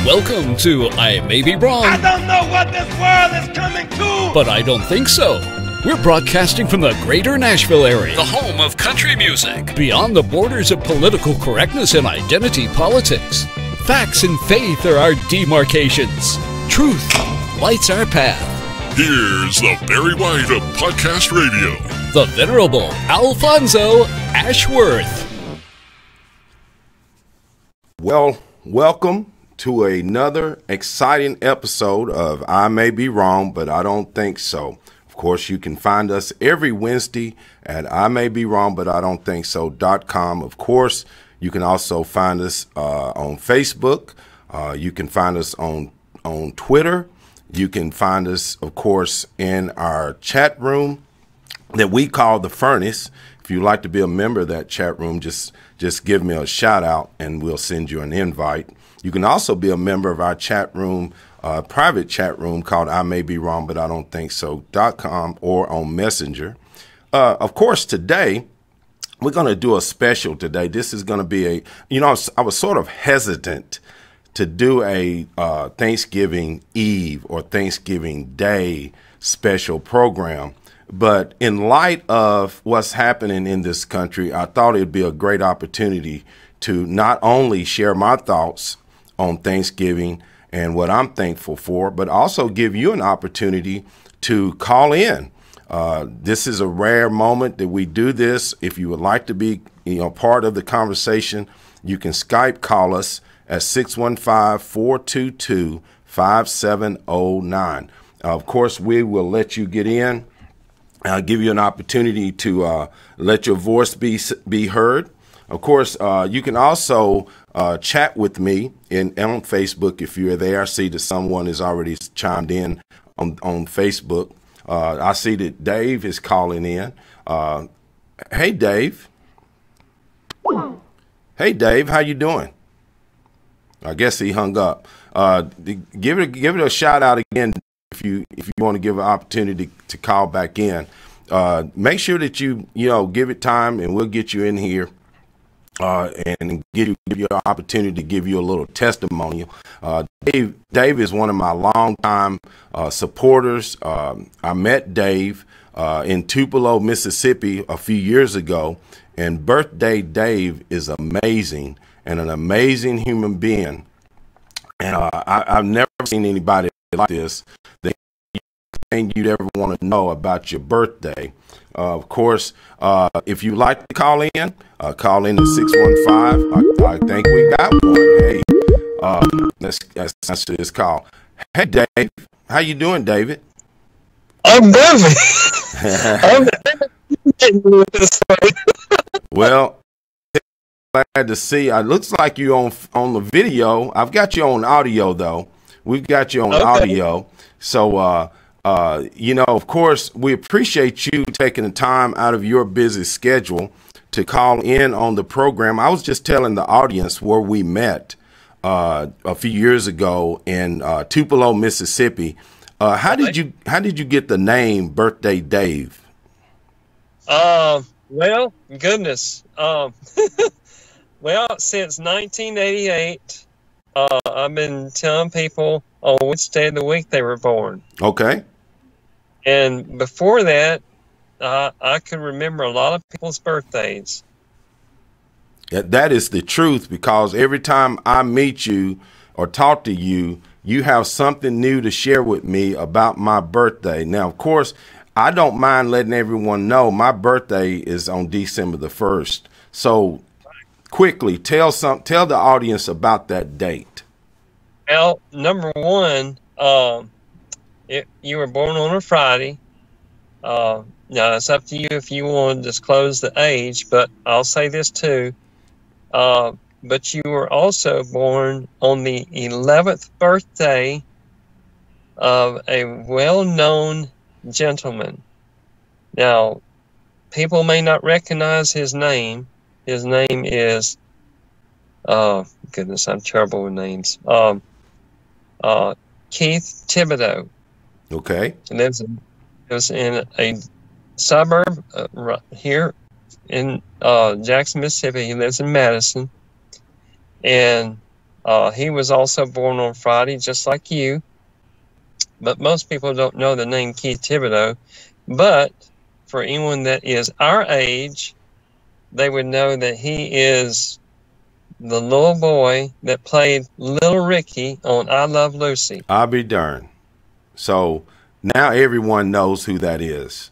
Welcome to I May Be Wrong. I don't know what this world is coming to, but I don't think so. We're broadcasting from the greater Nashville area, the home of country music, beyond the borders of political correctness and identity politics. Facts and faith are our demarcations. Truth lights our path. Here's the Barry White of Podcast Radio, the venerable Alfonso Ashworth. Well, welcome to another exciting episode of I May Be Wrong, but I Don't Think So. Of course, you can find us every Wednesday at I May Be Wrong, but I Don't Think So.com. Of course, you can also find us on Facebook. You can find us on Twitter. You can find us, of course, in our chat room that we call the Furnace. If you'd like to be a member of that chat room, just give me a shout out and we'll send you an invite. You can also be a member of our chat room, private chat room called I May Be Wrong, but I Don't Think So.com or on Messenger. Of course, today, we're going to do a special today. This is going to be I was sort of hesitant to do a Thanksgiving Eve or Thanksgiving Day special program. But in light of what's happening in this country, I thought it'd be a great opportunity to not only share my thoughts on Thanksgiving and what I'm thankful for, but also give you an opportunity to call in. This is a rare moment that we do this. If you would like to be part of the conversation, you can Skype call us at 615-422-5709. Of course, we will let you get in. I'll give you an opportunity to let your voice be heard. Of course, you can also chat with me on Facebook if you're there. I see that someone has already chimed in on Facebook. I see that Dave is calling in. Hey, Dave. Hey, Dave, how you doing? I guess he hung up. Give it a shout out again if you want to give an opportunity to call back in. Make sure that you give it time, and we'll get you in here and give you an opportunity to give you a little testimonial. Dave is one of my longtime supporters. I met Dave in Tupelo, Mississippi a few years ago, and Birthday Dave is amazing and an amazing human being. And I've never seen anybody like this. Thing you'd ever want to know about your birthday. Of course, if you'd like to call in at 615. I think we got one. Hey, let's answer this call. Hey, Dave, how you doing, David? I'm good. Well, glad to see. It looks like you on the video. I've got you on audio though. We've got you on audio. So. Of course, we appreciate you taking the time out of your busy schedule to call in on the program. I was just telling the audience where we met a few years ago in Tupelo, Mississippi. How did you get the name Birthday Dave? Well, goodness. Well, since 1988, I've been telling people on which day of the week they were born. Okay. And before that, I could remember a lot of people's birthdays. That is the truth, because every time I meet you or talk to you, you have something new to share with me about my birthday. Now, of course, I don't mind letting everyone know my birthday is on December the 1st. So quickly, tell the audience about that date. Well, number one, you were born on a Friday. Now, it's up to you if you want to disclose the age, but I'll say this too. But you were also born on the 11th birthday of a well-known gentleman. Now, people may not recognize his name. His name is, goodness, I'm terrible with names. Keith Thibodeau. Okay. He lives in a suburb here in Jackson, Mississippi. He lives in Madison. And He was also born on Friday, just like you. But most people don't know the name Keith Thibodeau. But for anyone that is our age, they would know that he is the little boy that played Little Ricky on I Love Lucy. I'll be darned. So now everyone knows who that is.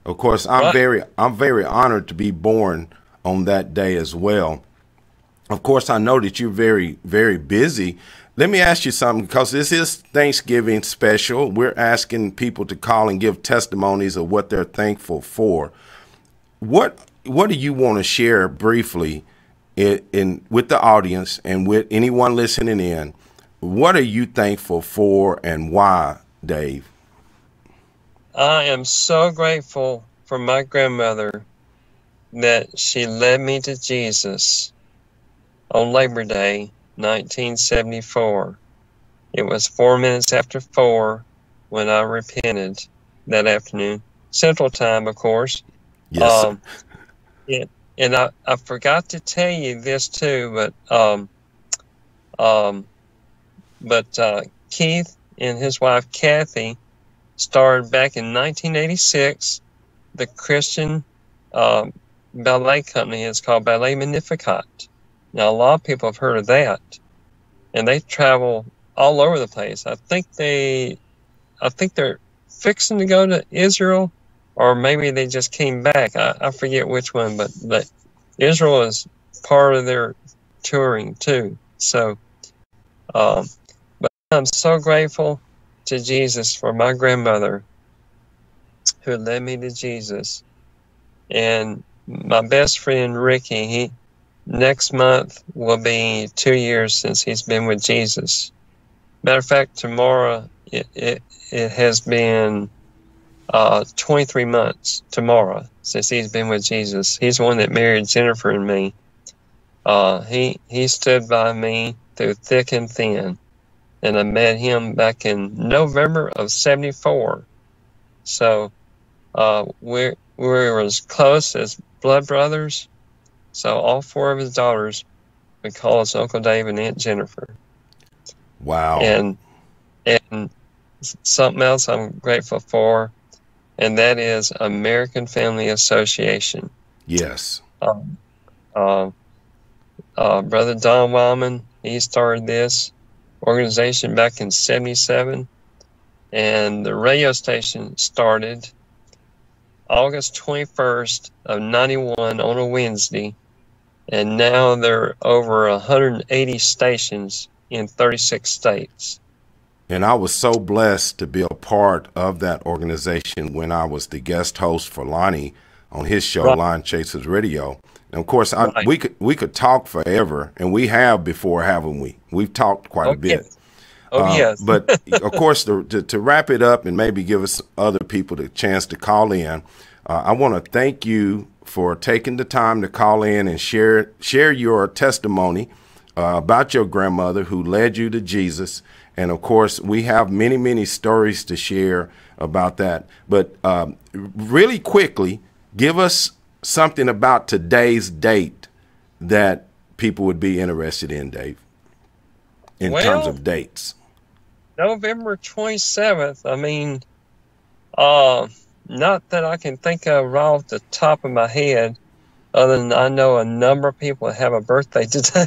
Of course, I'm very honored to be born on that day as well. Of course, I know that you're very, very busy. Let me ask you something, because this is Thanksgiving special. We're asking people to call and give testimonies of what they're thankful for. What do you want to share briefly in with the audience and with anyone listening in? What are you thankful for and why, Dave? I am so grateful for my grandmother that she led me to Jesus on Labor Day, 1974. It was 4 minutes after 4 when I repented that afternoon. Central Time, of course. Yes. And I forgot to tell you this too, but Keith and his wife Kathy started back in 1986 the Christian ballet company. It's called Ballet Magnificat. Now, a lot of people have heard of that, and they travel all over the place. I think they're fixing to go to Israel, or maybe they just came back. I forget which one, but Israel is part of their touring too. So, but I'm so grateful to Jesus for my grandmother who led me to Jesus, and my best friend Ricky. Next month will be 2 years since he's been with Jesus. Matter of fact, tomorrow it has been 23 months tomorrow since he's been with Jesus. He's the one that married Jennifer and me. He stood by me through thick and thin, and I met him back in November of '74. So we're as close as blood brothers. So all 4 of his daughters would call us Uncle Dave and Aunt Jennifer. Wow. And something else I'm grateful for, and that is American Family Association. Yes. Brother Don Wyman, he started this organization back in '77, and the radio station started August 21st of '91 on a Wednesday. And now there are over 180 stations in 36 states. And I was so blessed to be a part of that organization when I was the guest host for Lonnie on his show, right. Lion Chasers Radio. And of course, right. we could talk forever, and we have before, haven't we? We've talked quite a bit. Yes. Yes. But of course, to wrap it up and maybe give us other people the chance to call in, I want to thank you for taking the time to call in and share your testimony about your grandmother who led you to Jesus. And of course, we have many, many stories to share about that. But really quickly, give us something about today's date that people would be interested in, Dave, in terms of dates. November 27th. I mean, not that I can think of right off the top of my head, other than I know a number of people that have a birthday today.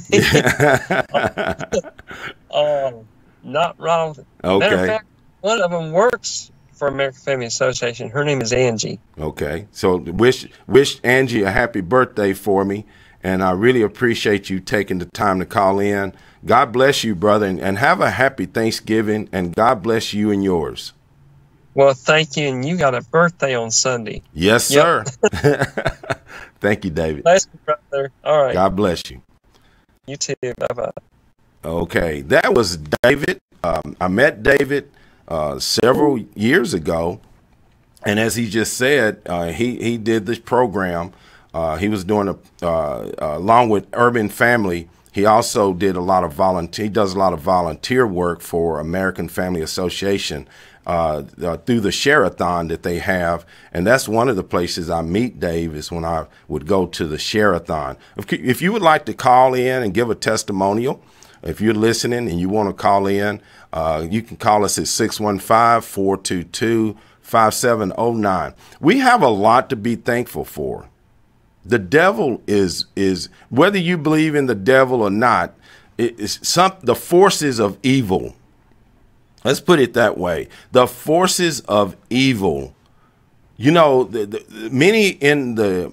Not right off. Okay. Matter of fact, one of them works for American Family Association. Her name is Angie. Okay. So wish Angie a happy birthday for me, and I really appreciate you taking the time to call in. God bless you, brother, and have a happy Thanksgiving, and God bless you and yours. Well, thank you, and you got a birthday on Sunday. Yes, sir. Thank you, David. Bless you, brother. All right. God bless you. You too. Bye-bye. Okay, that was David. I met David several years ago, and as he just said, he did this program. He was doing along with Urban Family. He also did a lot of volunteer. He does a lot of volunteer work for American Family Association through the share-a-thon that they have, and that's one of the places I meet Dave is when I would go to the share-a-thon. If you would like to call in and give a testimonial, if you're listening and you want to call in, you can call us at 615-422-5709. We have a lot to be thankful for. The devil is whether you believe in the devil or not, the forces of evil. Let's put it that way. The forces of evil. You know, many in the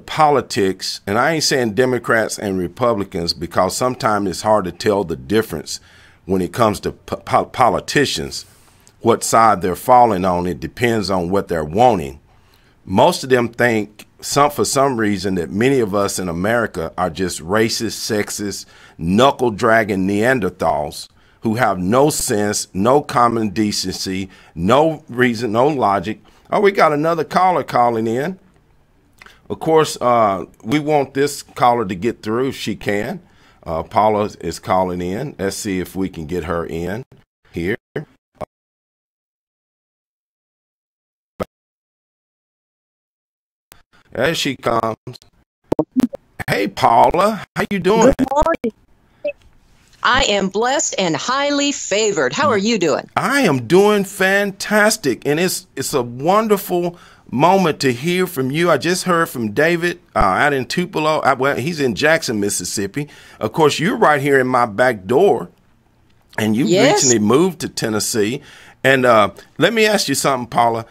politics, and I ain't saying Democrats and Republicans, because sometimes it's hard to tell the difference when it comes to politicians, what side they're falling on. It depends on what they're wanting. Most of them think for some reason that many of us in America are just racist, sexist, knuckle-dragging Neanderthals who have no sense, no common decency, no reason, no logic. Oh, we got another caller calling in. Of course, we want this caller to get through if she can. Paula is calling in. Let's see if we can get her in here. As she comes. Hey, Paula, how you doing? Good morning. I am blessed and highly favored. How are you doing? I am doing fantastic, and it's a wonderful moment to hear from you. I just heard from David out in Tupelo. Well, he's in Jackson, Mississippi. Of course, you're right here in my back door, and you recently moved to Tennessee. And let me ask you something, Paula.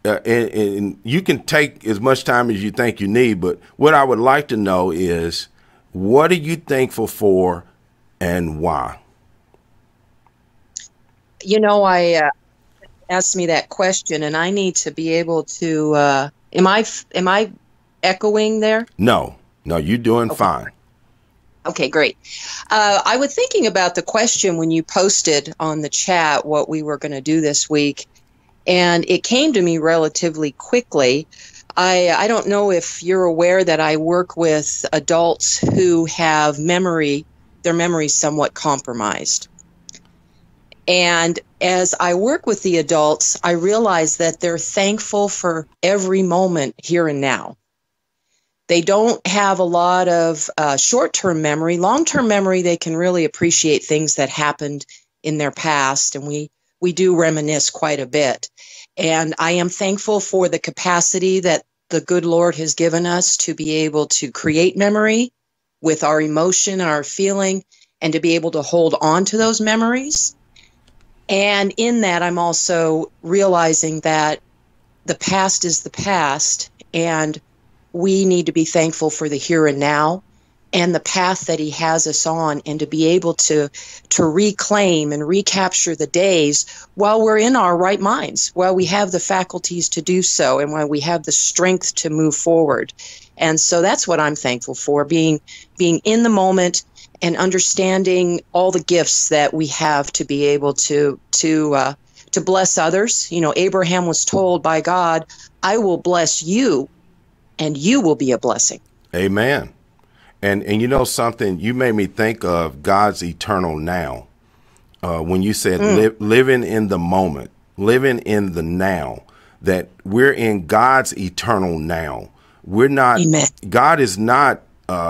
And you can take as much time as you think you need, but what I would like to know is, what are you thankful for and why? You know, I asked me that question, and I need to be able to. Am I echoing there? No, you're doing fine. Okay, great. I was thinking about the question when you posted on the chat what we were going to do this week, and it came to me relatively quickly. I don't know if you're aware that I work with adults who have their memory somewhat compromised. And as I work with the adults, I realize that they're thankful for every moment here and now. They don't have a lot of short-term memory. Long-term memory, they can really appreciate things that happened in their past, and we do reminisce quite a bit. And I am thankful for the capacity that the good Lord has given us to be able to create memory with our emotion and our feeling, and to be able to hold on to those memories. And in that, I'm also realizing that the past is the past, and we need to be thankful for the here and now and the path that he has us on, and to be able to reclaim and recapture the days while we're in our right minds, while we have the faculties to do so, and while we have the strength to move forward. And so that's what I'm thankful for, being in the moment and understanding all the gifts that we have to be able to bless others. You know, Abraham was told by God, I will bless you and you will be a blessing. Amen. And you know something, you made me think of God's eternal now. When you said living in the moment, living in the now, that we're in God's eternal now. We're not, Amen. God is not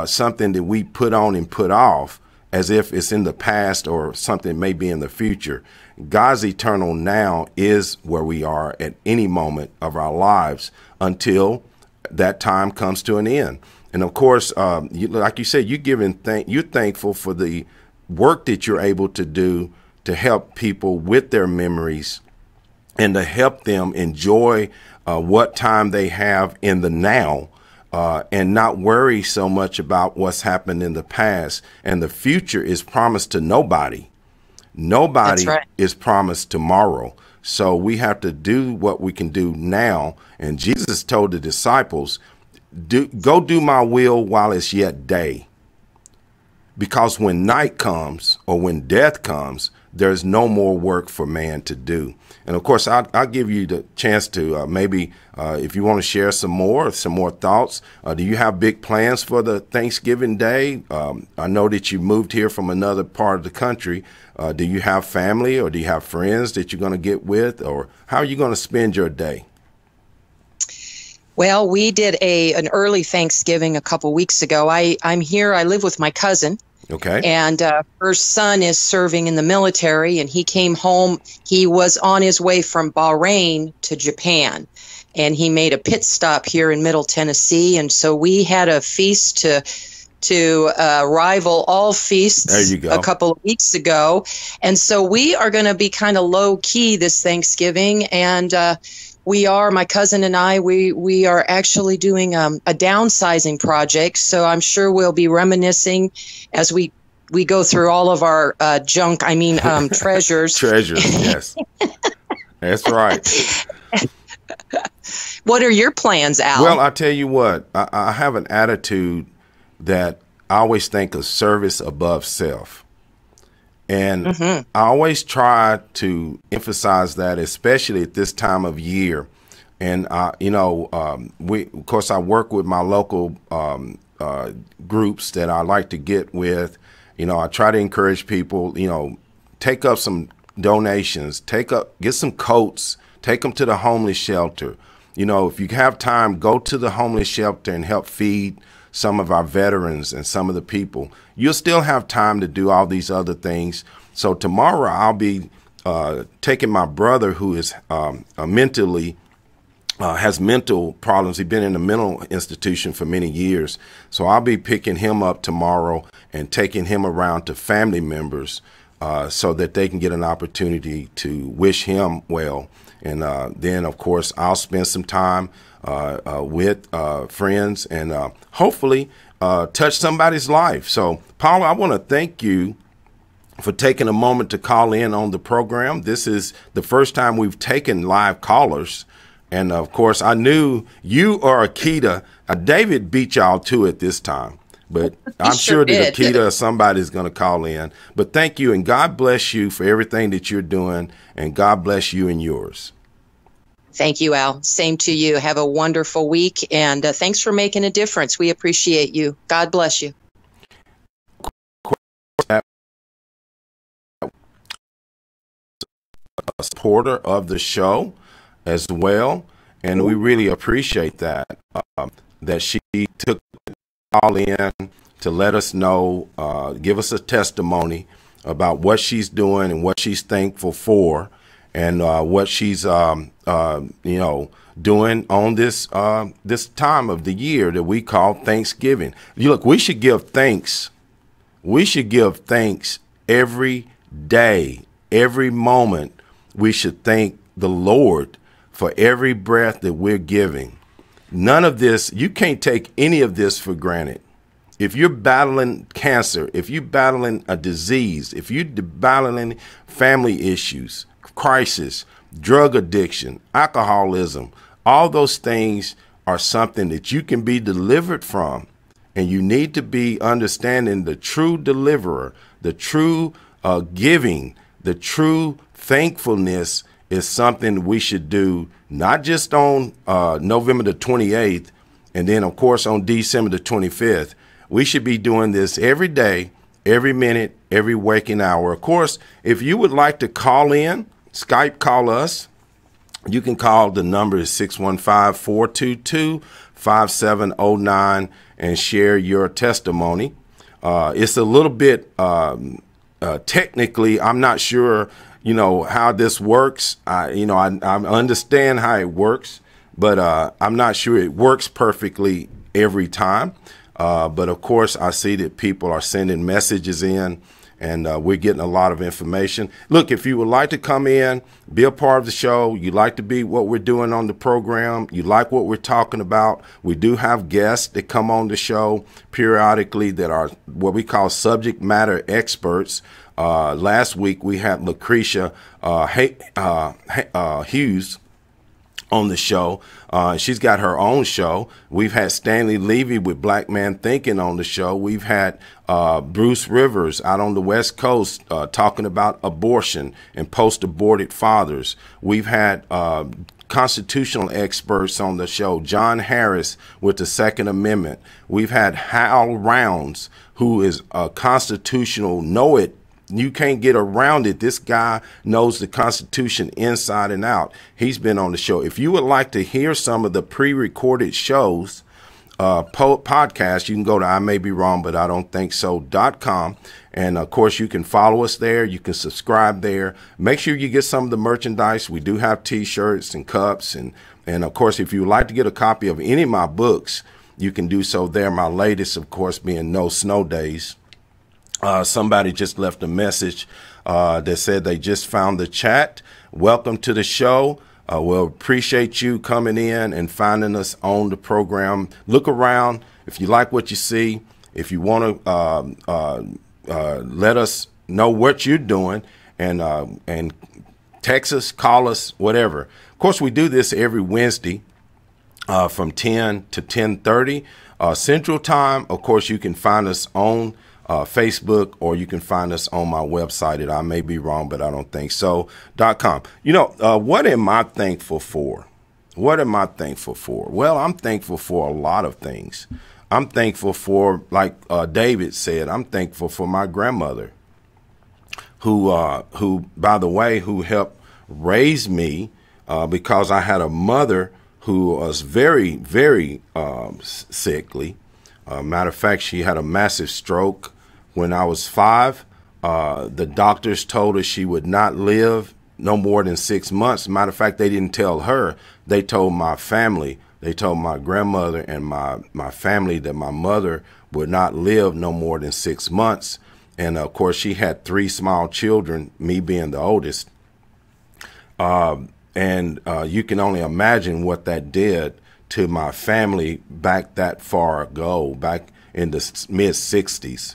something that we put on and put off as if it's in the past or something may be in the future. God's eternal now is where we are at any moment of our lives until that time comes to an end. And of course, like you said, you're thankful for the work that you're able to do to help people with their memories and to help them enjoy what time they have in the now, and not worry so much about what's happened in the past. And the future is promised to nobody. Nobody is promised tomorrow. So we have to do what we can do now. And Jesus told the disciples, go do my will while it's yet day. Because when night comes or when death comes, there's no more work for man to do. And of course, I'll give you the chance to maybe if you want to share some more thoughts. Do you have big plans for the Thanksgiving Day? I know that you moved here from another part of the country. Do you have family or do you have friends that you're going to get with, or how are you going to spend your day? Well, we did an early Thanksgiving a couple weeks ago. I'm here. I live with my cousin. Okay. And her son is serving in the military, and he came home. He was on his way from Bahrain to Japan, and he made a pit stop here in Middle Tennessee. And so we had a feast to rival all feasts there you go. A couple of weeks ago. And so we are going to be kind of low key this Thanksgiving. And my cousin and I, we are actually doing a downsizing project. So I'm sure we'll be reminiscing as we go through all of our treasures. Treasures, yes. That's right. What are your plans, Al? Well, I tell you what, I have an attitude that I always think of service above self. And I always try to emphasize that, especially at this time of year. And, of course, I work with my local groups that I like to get with. I try to encourage people, take up some donations, get some coats, take them to the homeless shelter. If you have time, go to the homeless shelter and help feed some of our veterans and some of the people. You'll still have time to do all these other things. So tomorrow I'll be taking my brother who is mentally has mental problems. He's been in a mental institution for many years. So I'll be picking him up tomorrow and taking him around to family members so that they can get an opportunity to wish him well. And then, of course, I'll spend some time with friends and hopefully touch somebody's life. So, Paula, I want to thank you for taking a moment to call in on the program. This is the first time we've taken live callers. And, of course, I knew you or Akita. David beat y'all to it this time. But I'm sure that Akita or somebody's going to call in. But thank you, and God bless you for everything that you're doing, and God bless you and yours. Thank you, Al. Same to you. Have a wonderful week, and thanks for making a difference. We appreciate you. God bless you. A supporter of the show as well, and we really appreciate that, that she took call in to let us know, give us a testimony about what she's doing and what she's thankful for, and what she's doing on this this time of the year that we call Thanksgiving. Look, we should give thanks. We should give thanks every day, every moment. We should thank the Lord for every breath that we're giving. None of this, you can't take any of this for granted. If you're battling cancer, if you're battling a disease, if you're battling family issues, crisis, drug addiction, alcoholism, all those things are something that you can be delivered from. And you need to be understanding the true deliverer, the true giving, the true thankfulness is something we should do, not just on November the 28th, and then, of course, on December the 25th. We should be doing this every day, every minute, every waking hour. Of course, if you would like to call in, Skype call us. You can call. The number is 615-422-5709 and share your testimony. It's a little bit technically, I'm not sure how this works. I understand how it works, but I'm not sure it works perfectly every time. But of course, I see that people are sending messages in, and we're getting a lot of information. Look, if you would like to come in, be a part of the show, you like to be what we're doing on the program, you like what we're talking about, we do have guests that come on the show periodically that are what we call subject matter experts. Last week, we had Lucretia Hughes on the show. She's got her own show. We've had Stanley Levy with Black Man Thinking on the show. We've had Bruce Rivers out on the West Coast talking about abortion and post-aborted fathers. We've had constitutional experts on the show, John Harris with the Second Amendment. We've had Hal Rounds, who is a constitutional know-it. You can't get around it. This guy knows the Constitution inside and out. He's been on the show. If you would like to hear some of the pre-recorded shows, podcast, you can go to I may be wrong, but I don't think so.com. And of course, you can follow us there. You can subscribe there. Make sure you get some of the merchandise. We do have T-shirts and cups. And of course, if you would like to get a copy of any of my books, you can do so there. My latest, of course, being No Snow Days. Somebody just left a message that said they just found the chat. Welcome to the show. We'll appreciate you coming in and finding us on the program. Look around. If you like what you see, if you want to let us know what you're doing, and text us, call us, whatever. Of course, we do this every Wednesday from 10 to 10:30 Central Time. Of course, you can find us on Facebook, or you can find us on my website at I may be wrong, but I don't think so.com. You know, what am I thankful for? What am I thankful for? Well, I'm thankful for a lot of things. I'm thankful for, like David said, I'm thankful for my grandmother, who, by the way, who helped raise me, because I had a mother who was very, very sickly. Matter of fact, she had a massive stroke when I was 5. The doctors told her she would not live no more than 6 months. Matter of fact, they didn't tell her. They told my family. They told my grandmother and my family that my mother would not live no more than 6 months. And, of course, she had 3 small children, me being the oldest. And you can only imagine what that did to my family back that far ago, back in the mid-'60s.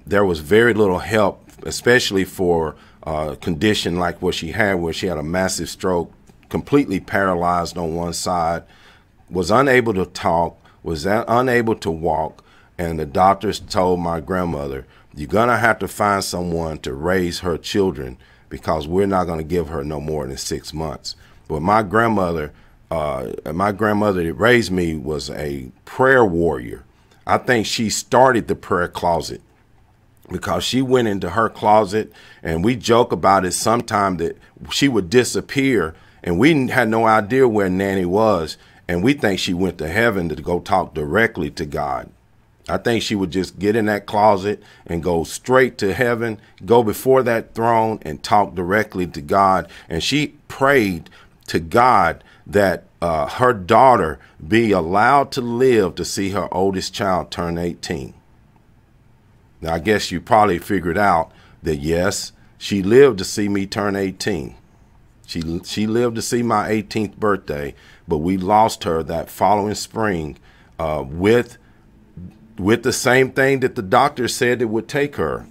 There was very little help, especially for a condition like what she had, where she had a massive stroke, completely paralyzed on one side, was unable to talk, was unable to walk, and the doctors told my grandmother, you're going to have to find someone to raise her children, because we're not going to give her no more than 6 months. But my grandmother that raised me was a prayer warrior. I think she started the prayer closet, because she went into her closet, and we joke about it sometime that she would disappear, and we had no idea where Nanny was, and we think she went to heaven to go talk directly to God. I think she would just get in that closet and go straight to heaven, go before that throne and talk directly to God. And she prayed to God that her daughter be allowed to live to see her oldest child turn 18. Now, I guess you probably figured out that, yes, she lived to see me turn 18. She lived to see my 18th birthday, but we lost her that following spring with the same thing that the doctor said it would take her,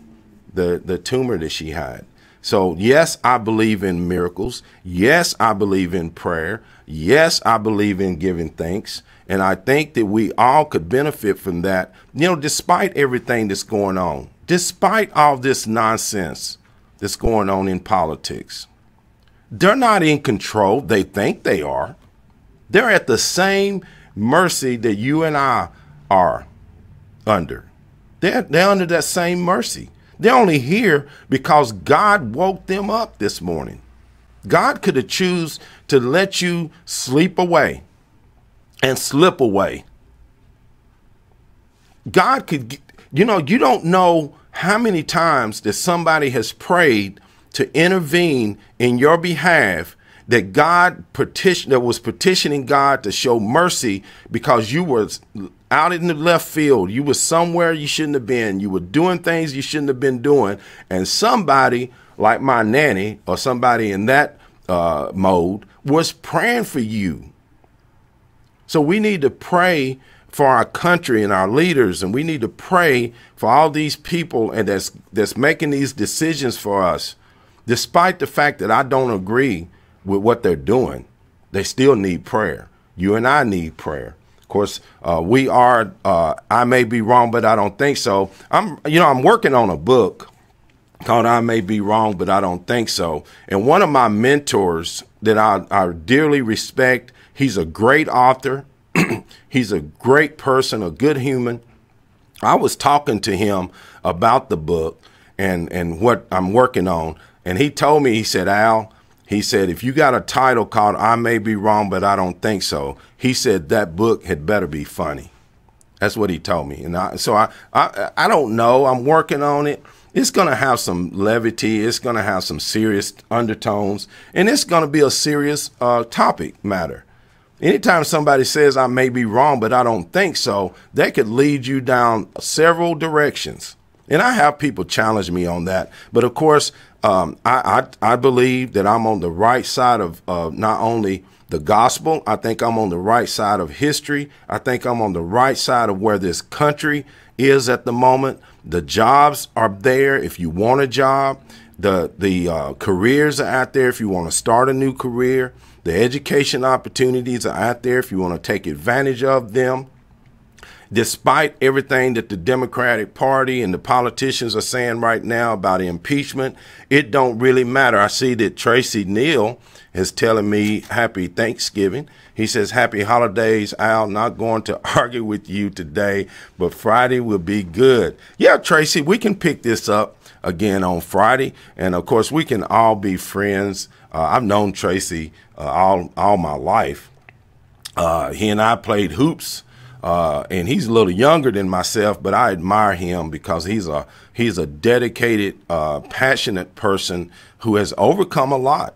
the tumor that she had. So, yes, I believe in miracles. Yes, I believe in prayer. Yes, I believe in giving thanks. And I think that we all could benefit from that, despite everything that's going on, despite all this nonsense that's going on in politics. They're not in control. They think they are. They're at the same mercy that you and I are under. They're under that same mercy. They're only here because God woke them up this morning. God could have choose to let you sleep away and slip away. God could, you don't know how many times that somebody has prayed to intervene in your behalf, that was petitioning God to show mercy because you were out in the left field. You were somewhere you shouldn't have been. You were doing things you shouldn't have been doing. And somebody like my nanny or somebody in that mode was praying for you. So we need to pray for our country and our leaders, and we need to pray for all these people and that's making these decisions for us. Despite the fact that I don't agree with what they're doing, they still need prayer. You and I need prayer. Of course, we are, I may be wrong, but I don't think so. I'm working on a book called I May Be Wrong, but I Don't Think So. And one of my mentors that I dearly respect, he's a great author. He's a great person, a good human. I was talking to him about the book and what I'm working on. And he told me, he said, Al, He said, if you got a title called I May Be Wrong, but I Don't Think So, he said that book had better be funny. That's what he told me. And I don't know. I'm working on it. It's going to have some levity. It's going to have some serious undertones. And it's going to be a serious topic matter. Anytime somebody says I may be wrong, but I don't think so, that could lead you down several directions. And I have people challenge me on that. But, of course, I believe that I'm on the right side of not only the gospel. I think I'm on the right side of history. I think I'm on the right side of where this country is at the moment. The jobs are there if you want a job. The careers are out there if you want to start a new career. The education opportunities are out there if you want to take advantage of them. Despite everything that the Democratic Party and the politicians are saying right now about impeachment, it don't really matter. I see that Tracy Neal is telling me happy Thanksgiving. He says, happy holidays, Al. Not going to argue with you today, but Friday will be good. Yeah, Tracy, we can pick this up again on Friday. And, of course, we can all be friends. I've known Tracy all my life. He and I played hoops. And he's a little younger than myself, but I admire him because he's a dedicated, passionate person who has overcome a lot.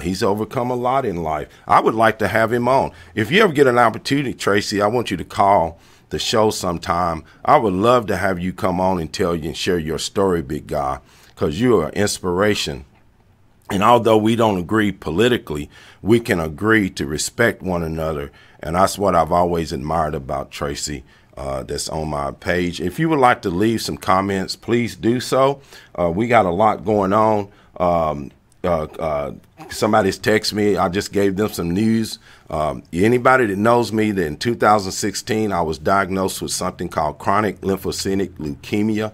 He's overcome a lot in life. I would like to have him on. If you ever get an opportunity, Tracy, I want you to call the show sometime. I would love to have you come on and tell you and share your story, big guy, because you are an inspiration. And although we don't agree politically, we can agree to respect one another. And that's what I've always admired about Tracy, that's on my page. If you would like to leave some comments, please do so. We got a lot going on. Somebody's texted me. I just gave them some news. Anybody that knows me, that in 2016, I was diagnosed with something called chronic lymphocytic leukemia.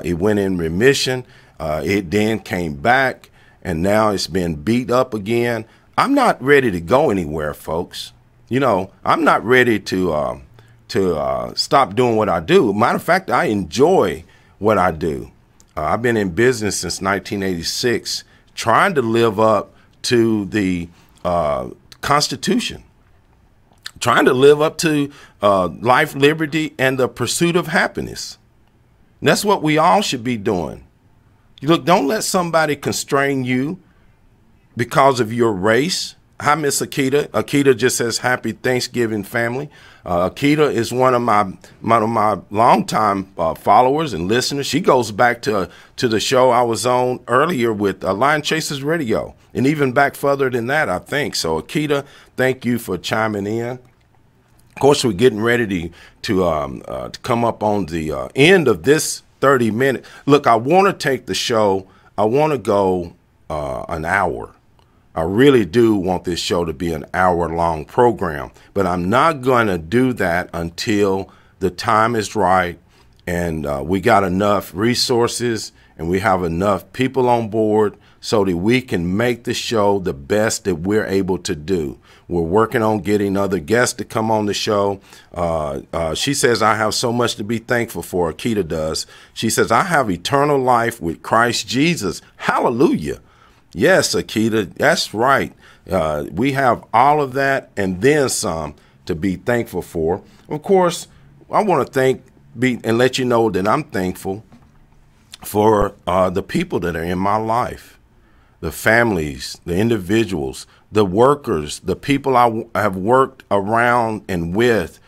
It went in remission. It then came back. And now it's been beat up again. I'm not ready to go anywhere, folks. You know, I'm not ready to stop doing what I do. Matter of fact, I enjoy what I do. I've been in business since 1986, trying to live up to the Constitution, trying to live up to life, liberty, and the pursuit of happiness. And that's what we all should be doing. Look, don't let somebody constrain you because of your race. Hi, Miss Akita. Akita just says happy Thanksgiving, family. Akita is one of my longtime followers and listeners. She goes back to the show I was on earlier with Lion Chasers Radio, and even back further than that, I think. So, Akita, thank you for chiming in. Of course, we're getting ready to come up on the end of this 30 minutes. Look, I want to take the show. I want to go an hour. I really do want this show to be an hour-long program, but I'm not going to do that until the time is right and we got enough resources and we have enough people on board so that we can make the show the best that we're able to do. We're working on getting other guests to come on the show. She says, I have so much to be thankful for. Akita does. She says, I have eternal life with Christ Jesus. Hallelujah. Yes, Akita, that's right. We have all of that and then some to be thankful for. Of course, I want to and let you know that I'm thankful for the people that are in my life, the families, the individuals, the workers, the people I have worked around and with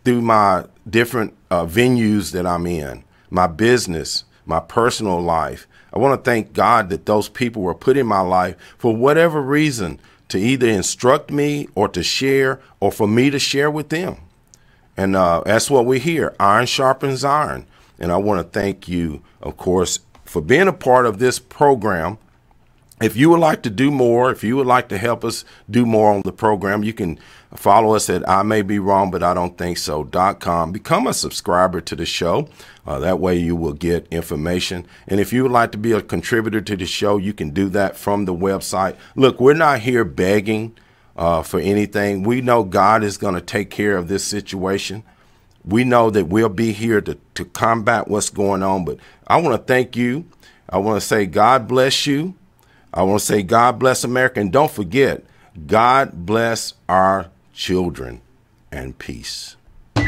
through my different venues that I'm in, my business, my personal life. I want to thank God that those people were put in my life for whatever reason to either instruct me or to share or for me to share with them. And that's what we hear. Iron sharpens iron. And I want to thank you, of course, for being a part of this program. If you would like to do more, if you would like to help us do more on the program, you can follow us at I May Be Wrong, but I Don't Think So.com. Become a subscriber to the show. That way you will get information. And if you would like to be a contributor to the show, you can do that from the website. Look, we're not here begging for anything. We know God is going to take care of this situation. We know that we'll be here to combat what's going on. But I want to thank you. I want to say God bless you. I want to say God bless America. And don't forget, God bless our children, and peace. You've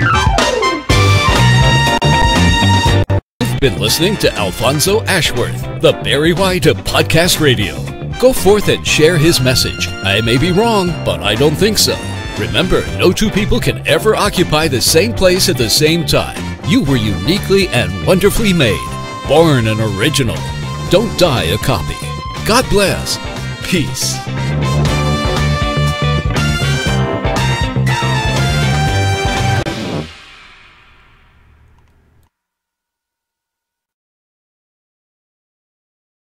been listening to Alfonso Ashworth, the Barry White of Podcast Radio. Go forth and share his message. I may be wrong, but I don't think so. Remember, no two people can ever occupy the same place at the same time. You were uniquely and wonderfully made. Born an original. Don't die a copy. God bless. Peace.